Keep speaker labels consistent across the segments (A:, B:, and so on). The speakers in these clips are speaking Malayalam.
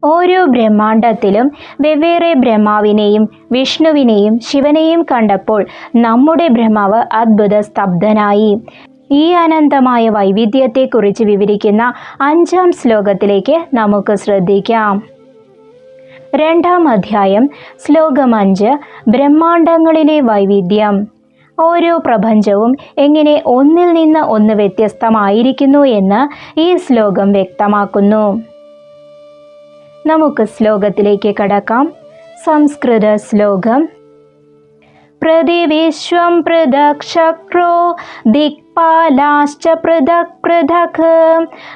A: ഓരോ ബ്രഹ്മാണ്ടത്തിലും വെവ്വേറെ ബ്രഹ്മാവിനെയും വിഷ്ണുവിനെയും ശിവനെയും കണ്ടപ്പോൾ നമ്മുടെ ബ്രഹ്മാവ് അത്ഭുത സ്തബ്ധനായി. ഈ അനന്തമായ വൈവിധ്യത്തെക്കുറിച്ച് വിവരിക്കുന്ന 5-ാം ശ്ലോകത്തിലേക്ക് നമുക്ക് ശ്രദ്ധിക്കാം. 2-ാം അധ്യായം, ശ്ലോകം 5, ബ്രഹ്മാണ്ടങ്ങളിലെ വൈവിധ്യം. ഓരോ പ്രപഞ്ചവും എങ്ങനെ ഒന്നിൽ നിന്ന് ഒന്ന് വ്യത്യസ്തമായിരിക്കുന്നു എന്ന് ഈ ശ്ലോകം വ്യക്തമാക്കുന്നു. നമുക്ക് ശ്ലോകത്തിലേക്ക് കടക്കാം. സംസ്കൃത ശ്ലോകം. പ്രതിവിശ്വം പൃഥക് ശക്രോ ദിക്പാലാശ്ച പൃഥക് പൃഥക്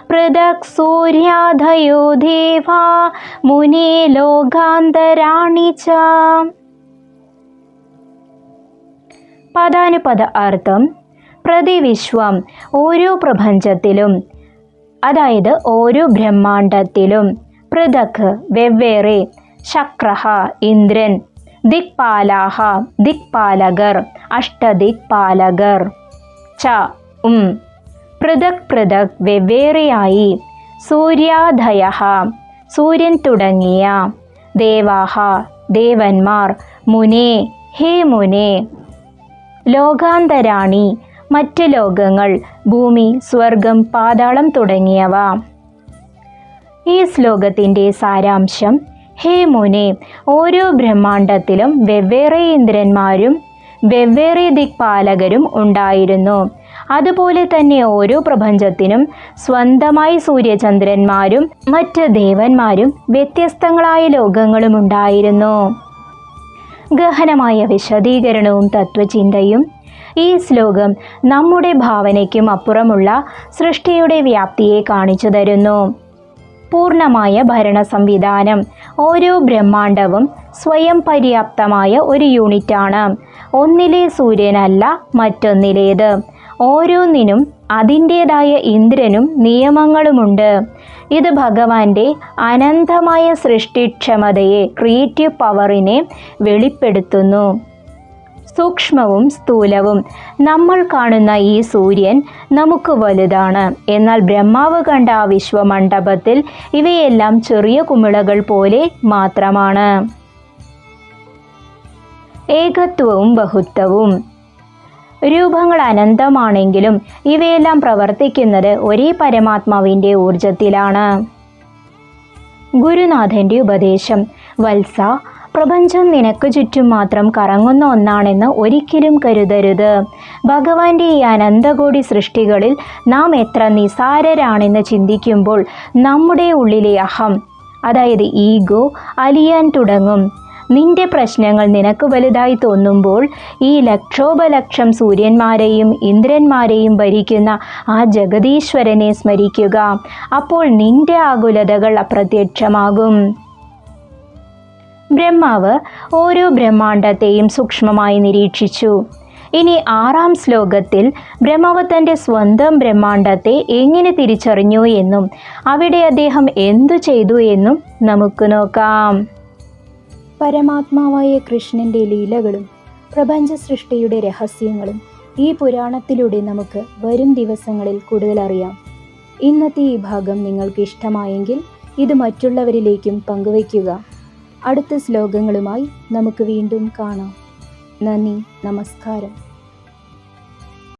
A: പൃഥക് സൂര്യാധയോ ദേവാ മുനേ ലോകാന്തരാണി ച. പദാനുപദ അർത്ഥം: പ്രതിവിശ്വം ഓരോ പ്രപഞ്ചത്തിലും, അതായത് ഓരോ ബ്രഹ്മാണ്ടത്തിലും, പൃഥക് വെവ്വേറെ, ശക്രഃ ഇന്ദ്രൻ, ദിക്പാലാഹ ദിക്പാലകർ, അഷ്ടദിക്പാലകർ, ച പൃഥക് പൃഥക് വെവ്വേറെയായി, സൂര്യാധയഃ സൂര്യൻ തുടങ്ങിയ, ദേവാഹ ദേവന്മാർ, മുനേ ഹേ മുനേ, ലോകാന്തരാണി മറ്റ് ലോകങ്ങൾ, ഭൂമി, സ്വർഗം, പാതാളം തുടങ്ങിയവ. ഈ ശ്ലോകത്തിൻ്റെ സാരാംശം: ഹേ മുനേ, ഓരോ ബ്രഹ്മാണ്ടത്തിലും വെവ്വേറെ ഇന്ദ്രന്മാരും വെവ്വേറെ ദിക്പാലകരും ഉണ്ടായിരുന്നു. അതുപോലെ തന്നെ ഓരോ പ്രപഞ്ചത്തിനും സ്വന്തമായി സൂര്യചന്ദ്രന്മാരും മറ്റ് ദേവന്മാരും വ്യത്യസ്തങ്ങളായ ലോകങ്ങളും ഉണ്ടായിരുന്നു. ഗഹനമായ വിശദീകരണവും തത്വചിന്തയും. ഈ ശ്ലോകം നമ്മുടെ ഭാവനയ്ക്കും അപ്പുറമുള്ള സൃഷ്ടിയുടെ വ്യാപ്തിയെ കാണിച്ചു തരുന്നു. പൂർണ്ണമായ ഭരണ സംവിധാനം. ഓരോ ബ്രഹ്മാണ്ടവും സ്വയം പര്യാപ്തമായ ഒരു യൂണിറ്റാണ്. ഒന്നിലെ സൂര്യനല്ല മറ്റൊന്നിലേത്. ഓരോന്നിനും അതിൻ്റേതായ ഇന്ദ്രനും നിയമങ്ങളുമുണ്ട്. ഇത് ഭഗവാന്റെ അനന്തമായ സൃഷ്ടിക്ഷമതയെ, ക്രിയേറ്റീവ് പവറിനെ വെളിപ്പെടുത്തുന്നു. സൂക്ഷ്മവും സ്ഥൂലവും. നമ്മൾ കാണുന്ന ഈ സൂര്യൻ നമുക്ക് വലുതാണ്. എന്നാൽ ബ്രഹ്മാവ് കണ്ട ആ വിശ്വമണ്ഡപത്തിൽ ഇവയെല്ലാം ചെറിയ കുമിളകൾ പോലെ മാത്രമാണ്. ഏകത്വവും ബഹുത്വവും. രൂപങ്ങൾ അനന്തമാണെങ്കിലും ഇവയെല്ലാം പ്രവർത്തിക്കുന്നത് ഒരേ പരമാത്മാവിൻ്റെ ഊർജത്തിലാണ്. ഗുരുനാഥൻ്റെ ഉപദേശം: വത്സ, പ്രപഞ്ചം നിനക്ക് ചുറ്റും മാത്രം കറങ്ങുന്ന ഒന്നാണെന്ന് ഒരിക്കലും കരുതരുത്. ഭഗവാന്റെ ഈ അനന്തകോടി സൃഷ്ടികളിൽ നാം എത്ര നിസാരരാണെന്ന് ചിന്തിക്കുമ്പോൾ നമ്മുടെ ഉള്ളിലെ അഹം, അതായത് ഈഗോ, അലിയാൻ തുടങ്ങും. നിന്റെ പ്രശ്നങ്ങൾ നിനക്ക് വലുതായി തോന്നുമ്പോൾ ഈ ലക്ഷോപലക്ഷം സൂര്യന്മാരെയും ഇന്ദ്രന്മാരെയും ഭരിക്കുന്ന ആ ജഗദീശ്വരനെ സ്മരിക്കുക. അപ്പോൾ നിന്റെ ആകുലതകൾ അപ്രത്യക്ഷമാകും. ബ്രഹ്മാവ് ഓരോ ബ്രഹ്മാണ്ടത്തെയും സൂക്ഷ്മമായി നിരീക്ഷിച്ചു. ഇനി 6-ാം ശ്ലോകത്തിൽ ബ്രഹ്മാവ് തൻ്റെ സ്വന്തം ബ്രഹ്മാണ്ടത്തെ എങ്ങനെ തിരിച്ചറിഞ്ഞു എന്നും അവിടെ അദ്ദേഹം എന്തു ചെയ്തു എന്നും നമുക്ക് നോക്കാം. പരമാത്മാവായ കൃഷ്ണൻ്റെ ലീലകളും പ്രപഞ്ച സൃഷ്ടിയുടെ രഹസ്യങ്ങളും ഈ പുരാണത്തിലൂടെ നമുക്ക് വരും ദിവസങ്ങളിൽ കൂടുതൽ അറിയാം. ഇന്നത്തെ ഈ ഭാഗം നിങ്ങൾക്ക് ഇഷ്ടമായെങ്കിൽ ഇത് മറ്റുള്ളവരിലേക്കും പങ്കുവയ്ക്കുക. അടുത്ത ശ്ലോകങ്ങളുമായി നമുക്ക് വീണ്ടും കാണാം. നന്ദി, നമസ്കാരം.